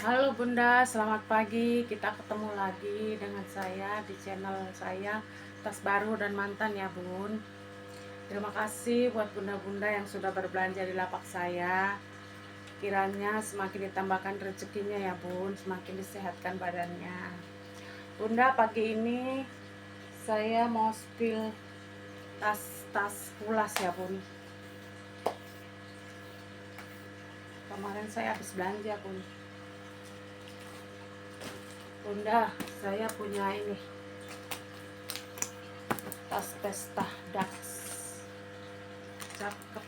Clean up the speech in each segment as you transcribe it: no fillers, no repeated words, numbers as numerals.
Halo Bunda, selamat pagi. Kita ketemu lagi dengan saya di channel saya, Tas Baru dan Mantan ya Bun. Terima kasih buat bunda-bunda yang sudah berbelanja di lapak saya. Kiranya semakin ditambahkan rezekinya ya Bun, semakin disehatkan badannya. Bunda, pagi ini saya mau spill tas-tas pulas ya Bun. Kemarin saya habis belanja Bun. Bunda, saya punya ini tas pesta Dax, cakep,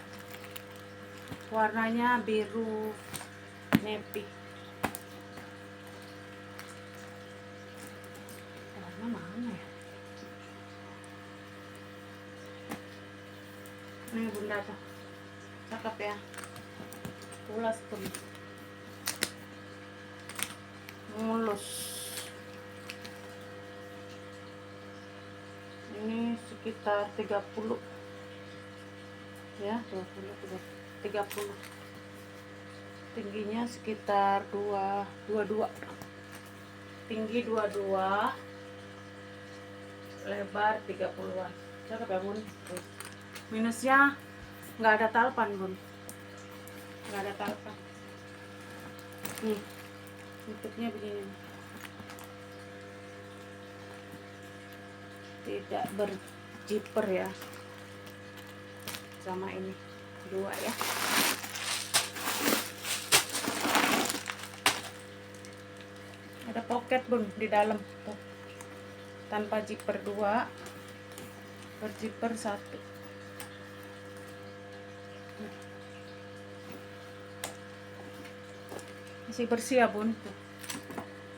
warnanya biru navy. Warna mana ya ini Bunda tuh, cakep ya, pulas pun mulus. Ini sekitar 30 ya, 30, tingginya sekitar 22, tinggi 22, lebar 30-an. Cakep ya Bun. Minusnya nggak ada talpan Bun, nggak ada talpan. Nih bentuknya begini, tidak berjiper ya, sama ini dua ya. Ada pocket Bun di dalam tuh, tanpa zipper 2, berzipper 1. Masih bersih ya Bun tuh.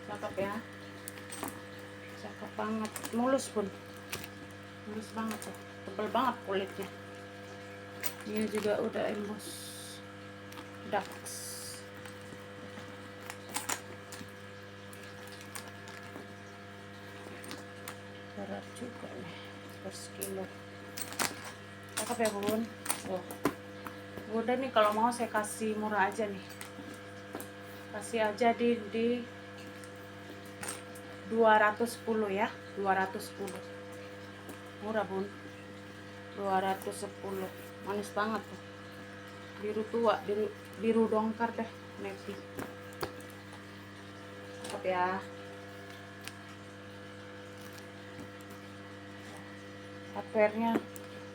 Cakep ya, cakep banget, mulus Bun, mulus banget tuh, tebel banget kulitnya. Ini juga udah embos Dax. Berat juga nih, per sekilo. Cakep ya Bun. Oh, udah nih, kalau mau saya kasih murah aja nih, kasih aja di 210 ya, 210. Murah Bun, 210. Manis banget tuh, biru tua, biru dongkar deh, navy. Cakep ya. Hardware-nya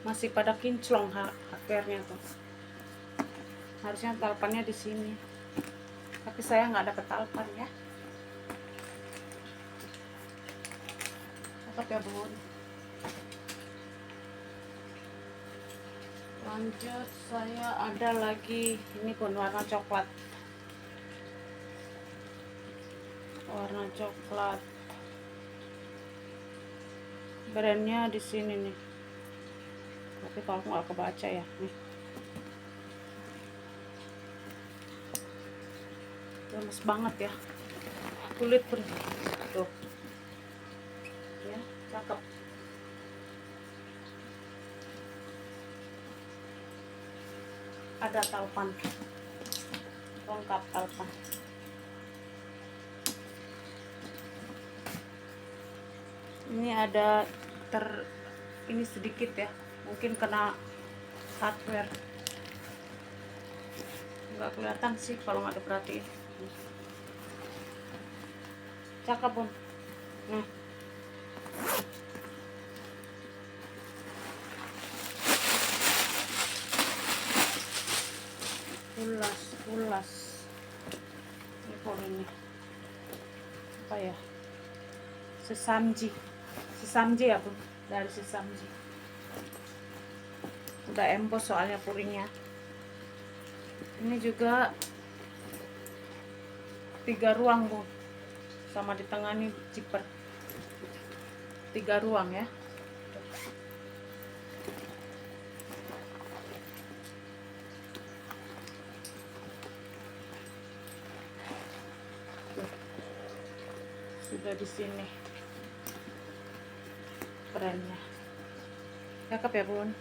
masih pada kinclong, hardware-nya tuh. Harusnya talpannya di sini, tapi saya nggak dapet talpan ya. Cakep ya Bun. Lanjut, saya ada lagi ini Bun, warna coklat. Warna coklat. Brandnya di sini nih. Tapi kalau nggak kebaca ya, nih. Lemes banget ya. Kulit Bun. Tuh. Ya, cakep. Ada talpan. Lengkap talpan. Ini ada ini sedikit ya, mungkin kena hardware, nggak kelihatan sih kalau nggak diperhatiin. Cakep Bun. Nah, pulas ini kok ini apa ya, sesamji ya Bun, dari sesamji. Udah embos soalnya puringnya. Ini juga 3 ruang Bun, sama di tengah nih zipper 3 ruang ya. Sudah di sini kerennya, cakep ya Bun.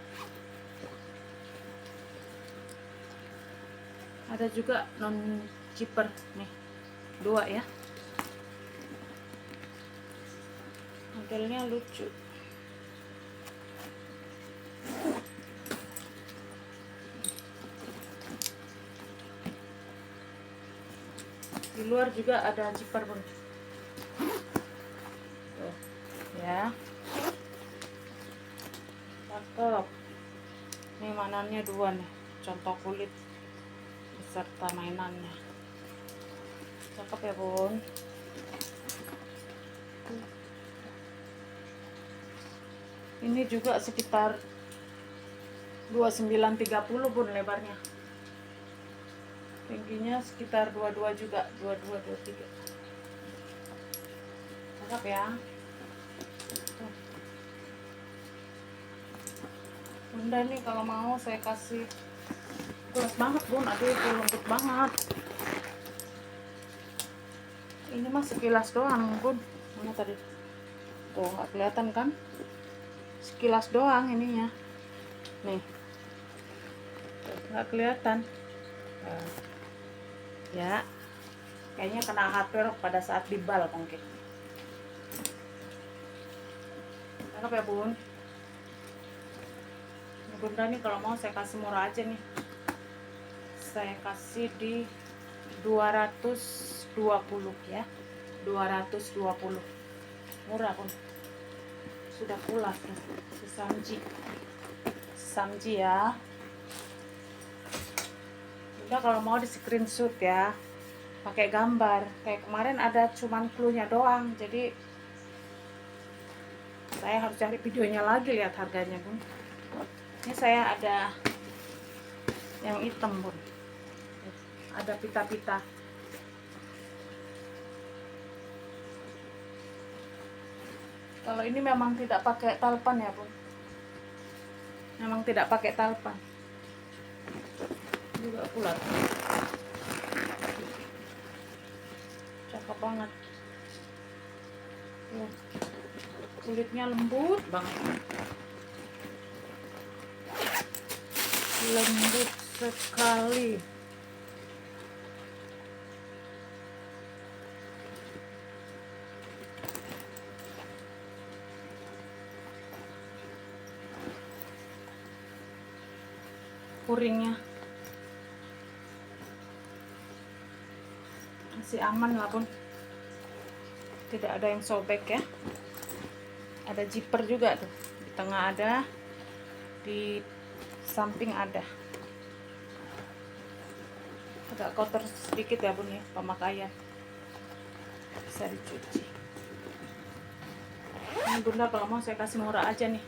Ada juga non zipper nih, dua ya, modelnya lucu. Di luar juga ada zipper bun. Tuh, ya, cakep. Ini mainannya dua nih, contoh kulit beserta mainannya. Cakep ya bun. Ini juga sekitar 29-30 bun lebarnya. Tingginya sekitar 22 juga, 22-23. Cakep ya. Bunda nih kalau mau saya kasih kelas banget bun, aduh itu lembut banget. Ini mah sekilas doang bun. Mana tadi? Tuh nggak kelihatan kan? Sekilas doang ininya. Nih, tuh, nggak kelihatan. Nah, ya, kayaknya kena hardware pada saat dibal mungkin. Cakep ya bun. Ini bunda nih kalau mau saya kasih murah aja nih. Saya kasih di 220 ya. 220. Murah pun. Sudah pulas tuh. Si Samji ya. Udah kalau mau di screenshot ya. Pakai gambar. Kayak kemarin ada cuman clue-nya doang. Jadi saya harus cari videonya lagi, lihat harganya bun. Ini saya ada yang hitam bun. Ada pita-pita. Kalau ini memang tidak pakai talpan ya bun. Memang tidak pakai talpan. Juga pula. Cakep banget. Kulitnya lembut banget. Lembut sekali. Kuringnya masih aman lah bun, tidak ada yang sobek ya. Ada zipper juga tuh, di tengah ada, di samping ada. Agak kotor sedikit ya bun ya, pemakaian, bisa dicuci. Ini bunda kalau mau saya kasih murah aja nih,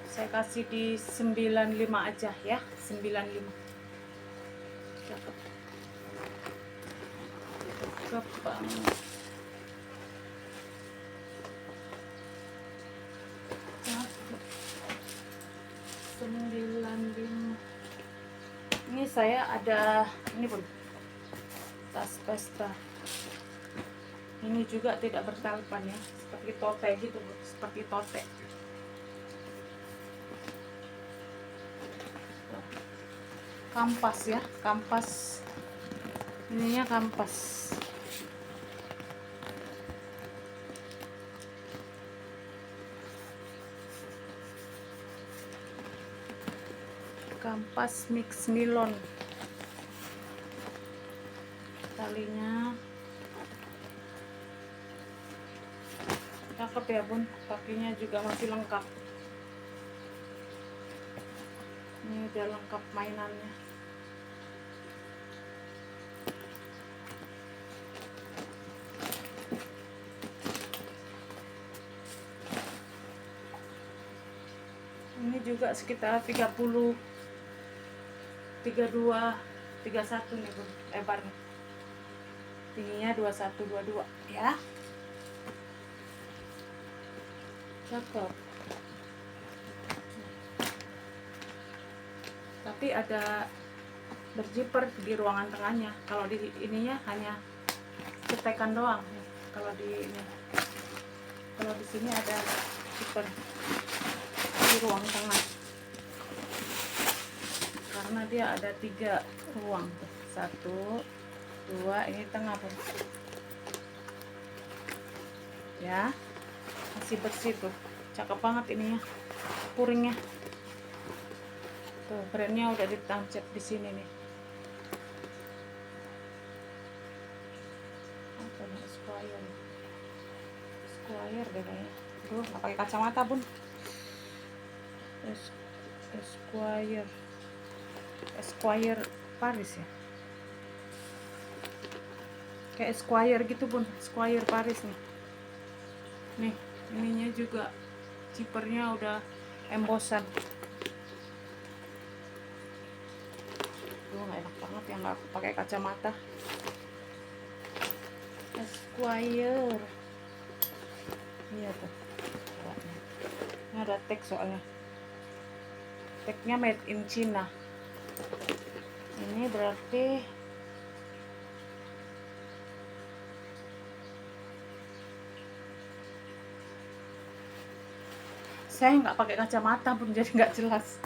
saya kasih di 95 aja ya, 95. Cakep. Cakep banget. Cakep. 95. Ini saya ada ini pun tas pesta. Ini juga tidak bertalpan ya, seperti tote gitu, seperti tote. Kampas ya, kampas. Ininya kampas. Kampas mix nilon. Talinya cakep ya bun, kakinya juga masih lengkap. Ini udah lengkap mainannya. Ini juga sekitar 30, 32, 31 nih bun, lebarnya. Tingginya 21, 22 ya. Cakep. Tapi ada berzipper di ruangan tengahnya. Kalau di ininya hanya cetekan doang. Kalau di ini, kalau di sini ada zipper di ruang tengah. Karena dia ada 3 ruang tuh. 1, 2, ini tengah pun ya, masih bersih tuh, cakep banget ininya, puringnya tuh, brandnya udah ditancap di sini nih. Apa nih, Squire deh kayaknya. Duh, nggak pakai kacamata bun. Esquire Paris ya, kayak Esquire gitu bun, Esquire Paris nih ininya juga, zippernya udah embossan. Tuh nggak enak banget yang nggak pakai kacamata. Esquire, iya tuh, ini ada tag soalnya, tagnya made in China. Ini berarti saya nggak pakai kacamata pun jadi nggak jelas,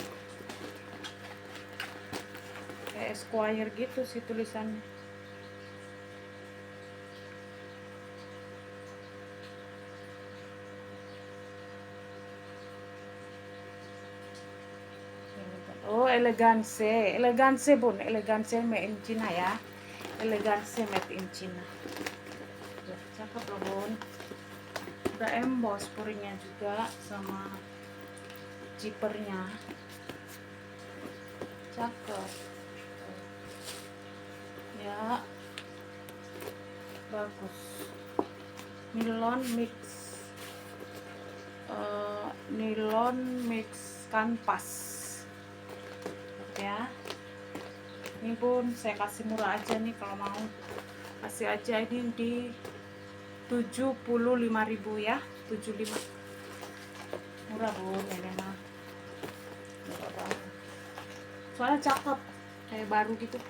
kayak Esquire gitu sih tulisannya. Oh, elegance bun, elegance made in China ya, elegance made in China. Tuh, cakep loh bun, udah emboss puringnya juga sama zippernya, cakep ya, bagus. Nilon mix kanvas ya. Ini pun saya kasih murah aja nih, kalau mau kasih aja ini di 75.000 ya, 75. Murah bun, ini mah murah banget, soalnya cakep, kayak baru gitu.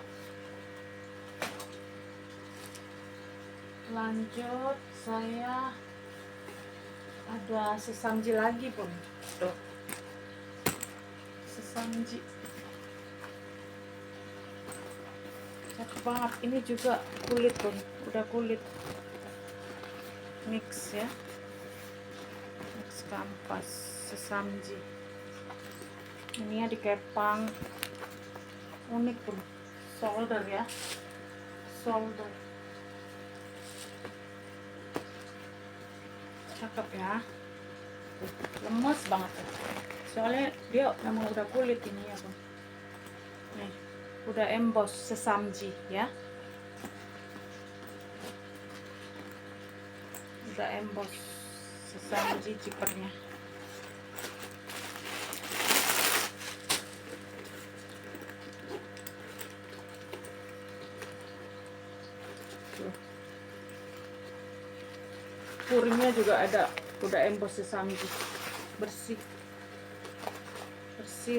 Lanjut, saya ada sesamji lagi pun tuh, sesamji cakep banget. Ini juga kulit pun, udah kulit mix ya, mix kanvas sesamji. Ini ya dikepang, unik pun, shoulder ya, shoulder, cakep ya, lemes banget ya. Soalnya dia memang udah kulit ini ya bun, nih udah emboss sesamji ya, udah emboss sesamji zippernya. Tuh, puringnya juga ada, udah emboss sesamji, bersih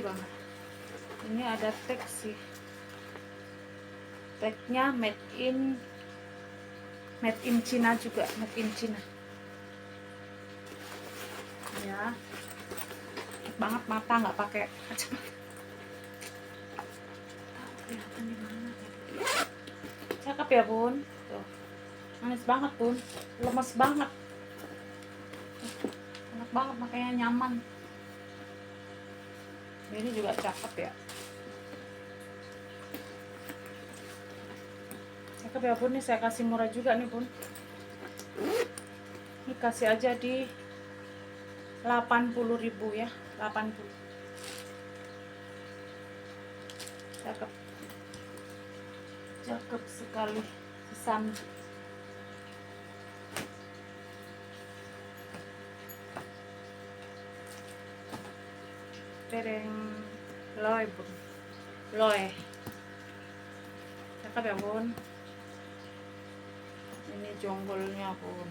banget. Ini ada tag sih, tagnya made in China juga, made in China ya. Banget mata nggak pakai kacamata, kelihatan di mana ya. Cakep ya bun, tuh manis banget bun, lemes banget, enak banget makanya nyaman. Ini juga cakep ya, cakep ya bun. Nih saya kasih murah juga nih bun, ini kasih aja di 80.000 ya, 80. Cakep, cakep sekali sesamji. Tereng loe bun, loe cakep ya bun. Ini jonggolnya bun,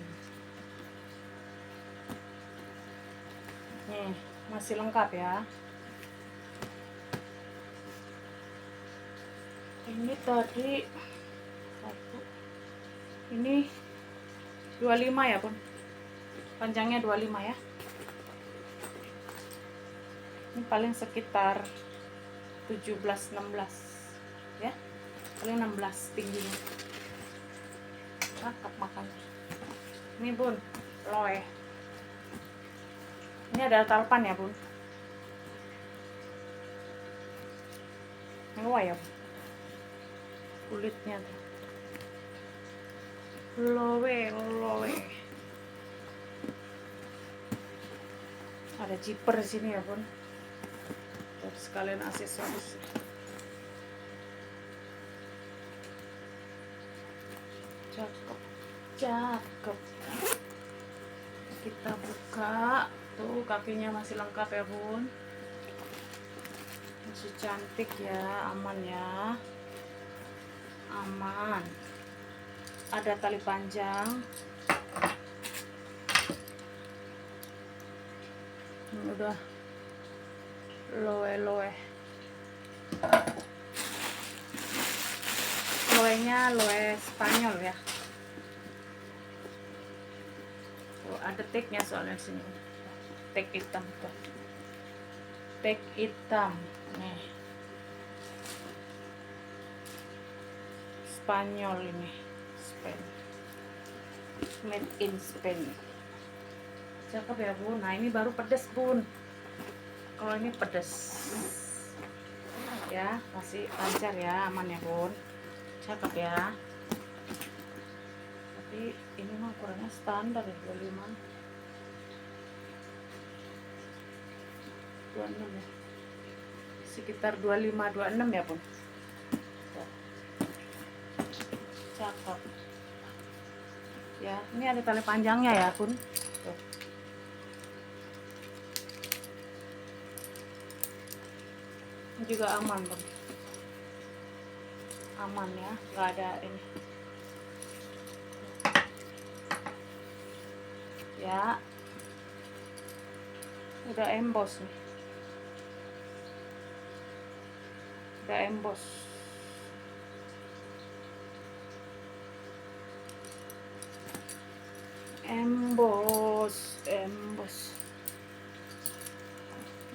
nih masih lengkap ya. Ini tadi satu, ini 25 ya bun, panjangnya 25 ya. Ini paling sekitar 17-16 ya, paling 16 tingginya. cakep makanya. Ini bun, loe. Ini ada talpan ya bun. Loe ya bun. Kulitnya tuh. Loe. Ada zipper di sini ya bun. Terus sekalian aksesoris. Cakep. Kita buka. Tuh kakinya masih lengkap ya bun. Masih cantik ya, aman ya. Aman. Ada tali panjang. Ini udah loe. Loenya loe Spanyol ya. Tuh, ada tagnya soalnya sini. Tag hitam tuh. Tag hitam. Nih. Spanyol ini. Spain. Made in Spain. Cakep ya bun. Nah ini baru pedas bun. Kalau ini pedas ya, masih lancar ya, aman ya bun. Cakep ya. Tapi ini mah ukurannya standar ya, 25 26 ya, sekitar 25-26 ya bun. Cakep ya. Ini ada tali panjangnya ya bun. Tuh. Ini juga aman bun, aman ya, nggak ada ini ya. Udah emboss nih, udah emboss.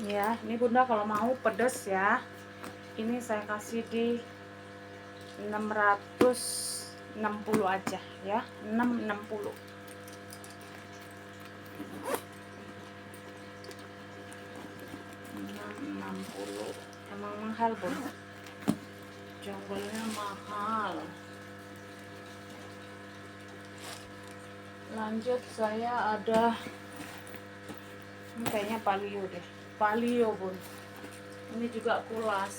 Ya. Ini bunda kalau mau pedas ya, ini saya kasih di 660 aja ya, 660. Emang mahal bun, jonggolnya mahal. Lanjut saya ada ini kayaknya palio deh, palio bun. Ini juga kulas.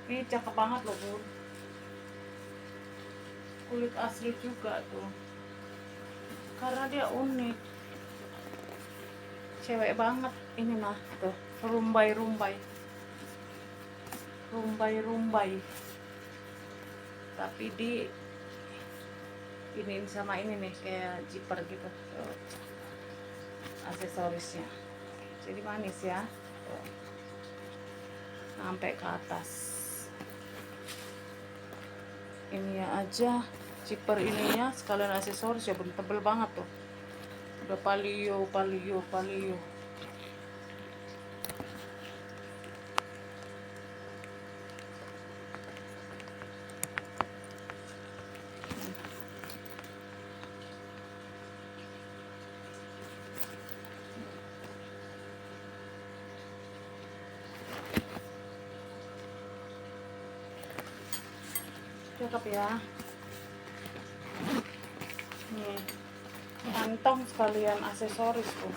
Ini cakep banget loh bun, kulit asli juga tuh, karena dia unik, cewek banget ini mah. Tuh rumbai, tapi di ini sama ini nih kayak zipper gitu. Tuh, aksesorisnya jadi manis ya. Tuh, sampai ke atas ini ya aja zipper ininya sekalian aksesoris ya bun, tebel banget tuh. Udah palio. Cakep ya. Nih, kantong sekalian aksesoris tuh,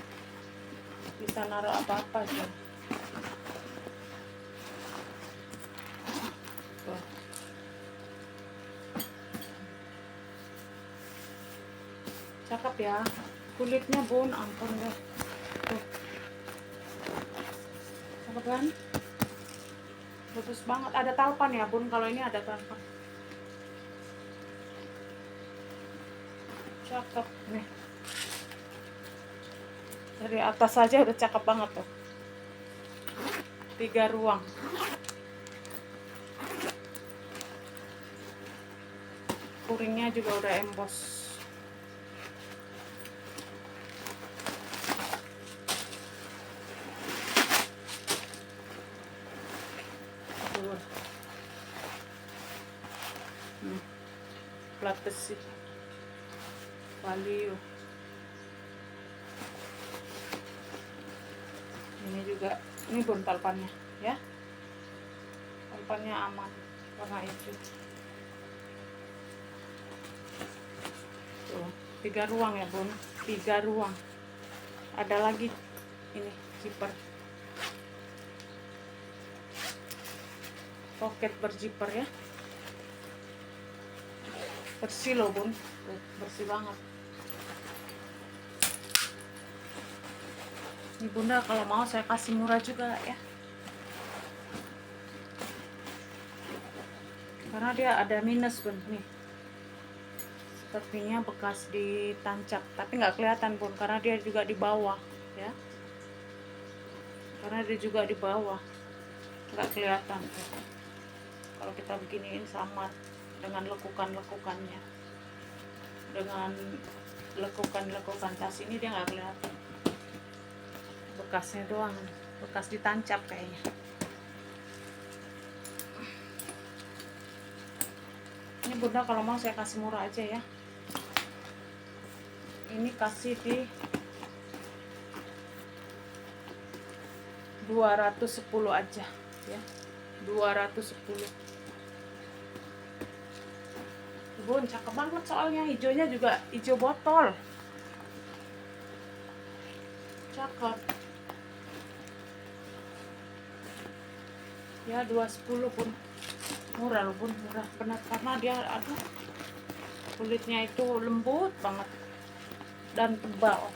bisa naruh apa-apa aja. Tuh. Cakep ya. Kulitnya bun, ampun deh. Tuh. Cakep kan? Bagus banget. Ada talpan ya bun, kalau ini ada talpan. Cakep nih, dari atas saja udah cakep banget tuh. 3 ruang. Puringnya juga udah emboss. plat besi Valio. Ini juga, ini bun talpannya ya, talpannya aman, warna hijau. Tuh, 3 ruang ya bun, 3 ruang. Ada lagi ini zipper, pocket berzipper ya, bersih loh bun. Tuh, bersih banget. Ini bunda kalau mau saya kasih murah juga ya, karena dia ada minus bun nih, sepertinya bekas ditancap, tapi nggak kelihatan bun karena dia juga di bawah ya, karena dia juga di bawah, nggak kelihatan. Kalau kita beginiin samar dengan lekukan-lekukannya, dengan lekukan tas ini dia nggak kelihatan, bekasnya doang, bekas ditancap kayaknya. Ini bunda kalau mau saya kasih murah aja ya, ini kasih di 210 aja ya, 210. Bun cakep banget soalnya, hijaunya juga hijau botol, cakep ya. 210 pun murah loh bun, murah benar, karena dia aduh kulitnya itu lembut banget dan tebal.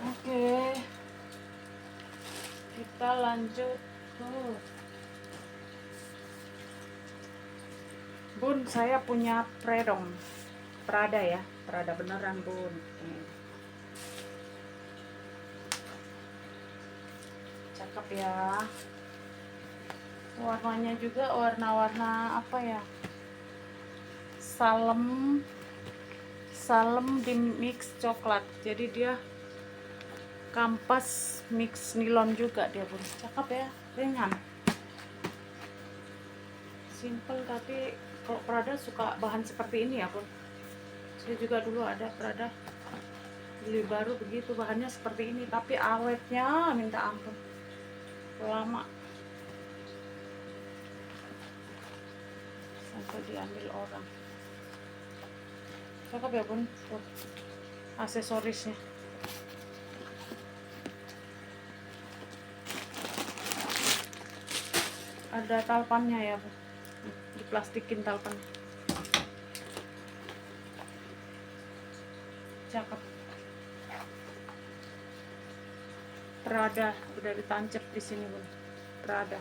Oke, kita lanjut tuh bun. Saya punya Prada ya, Prada beneran bun. Cakep ya, warnanya juga warna-warna apa ya, salem di mix coklat, jadi dia kampas mix nilon juga dia bun. Cakep ya, ringan, simple, tapi kalau Prada suka bahan seperti ini ya bun. Saya juga dulu ada Prada, beli baru begitu, bahannya seperti ini, tapi awetnya minta ampun, lama sampai diambil orang. Cakep ya bun. Tuh, aksesorisnya ada talpannya ya bun, diplastikin talpan, cakep. Prada udah ditancap di sini bun, Prada.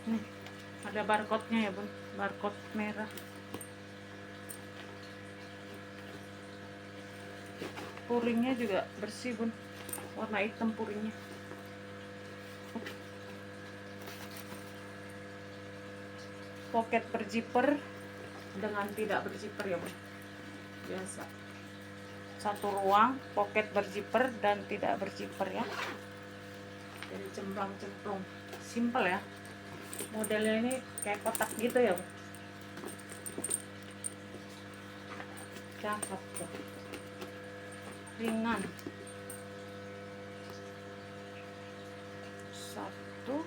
Nih ada barcode-nya ya bun, barcode merah. Puringnya juga bersih bun, warna hitam puringnya. Pocket berzipper dengan tidak berzipper ya bun, biasa. Satu ruang, pocket berzipper dan tidak berzipper ya, jadi cemplang-cemplung, simple ya. Modelnya ini kayak kotak gitu ya bun, cakep tuh, ringan. Satu,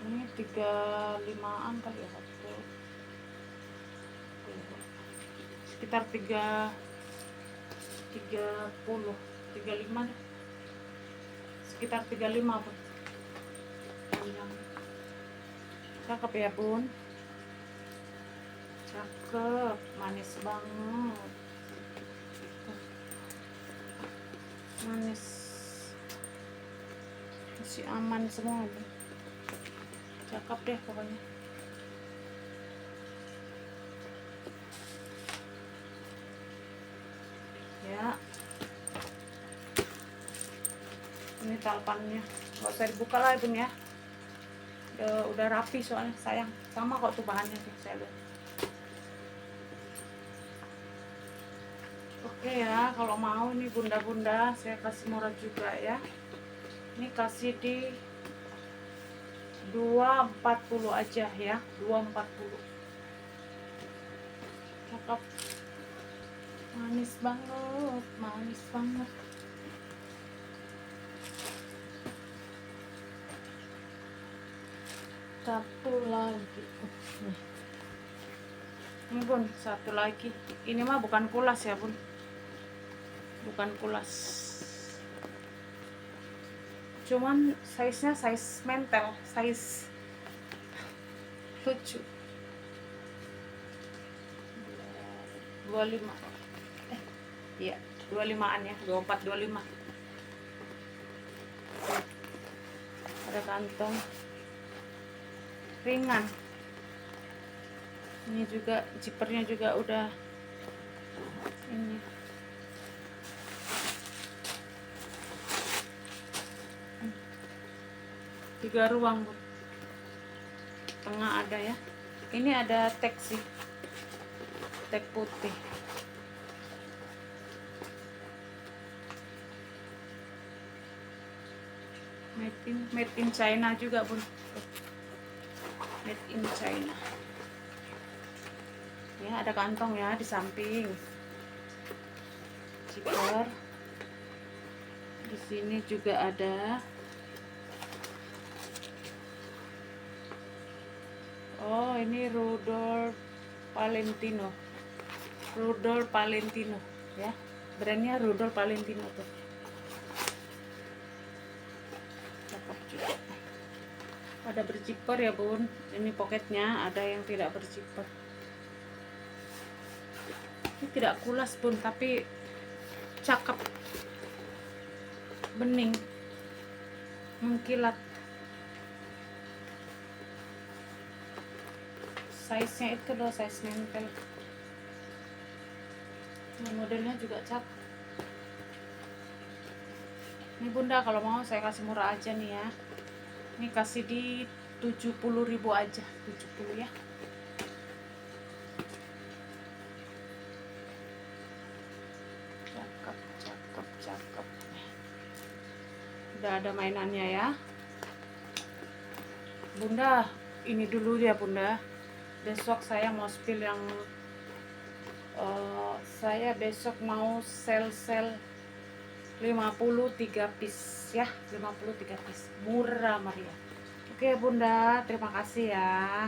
ini 35-an kali ya, satu, sekitar 35 deh, sekitar 35 bun, panjang. Cakep ya bun, cakep, manis banget, manis, masih aman semua bun. Cakep deh pokoknya. Ya, ini talpannya, nggak usah dibuka lah bun ya, udah rapi soalnya, sayang. Sama kok tuh bahannya tuh, saya lihat Oke ya, kalau mau nih bunda-bunda saya kasih murah juga ya. Ini kasih di 240 aja ya, 240. Cakep. Manis banget, manis banget. Satu lagi. Ini bun, satu lagi. Ini mah bukan kulas ya bun, bukan kulas. Cuman size-nya size mentel, size lucu. 25. Iya, 25-an ya, 24 25. Ada kantong ringan. Ini juga zippernya juga udah ini. Tiga ruang bun. Tengah ada ya. Ini ada tag sih, tag putih. Made in China juga bun. Made in China. Ya, ada kantong ya di samping. Zipper. Di sini juga ada. Oh, ini Rudolf Valentino. Rudolf Valentino ya. Brandnya Rudolf Valentino tuh. Cakep juga. Ada berzipper ya bun. Ini poketnya, ada yang tidak berzipper. Ini tidak kulas bun, tapi cakep, bening, mengkilat. Size-nya itu loh, size mentel. Ini modelnya juga cakep. Ini bunda kalau mau saya kasih murah aja nih ya. Ini kasih di 70.000 aja, 70 ya. Cakep, cakep, cakep. Udah ada mainannya ya. Bunda, ini dulu ya bunda. Besok saya mau spill yang saya besok mau sel 53 piece ya, 53 piece. Murah Maria. Oke bunda, terima kasih ya.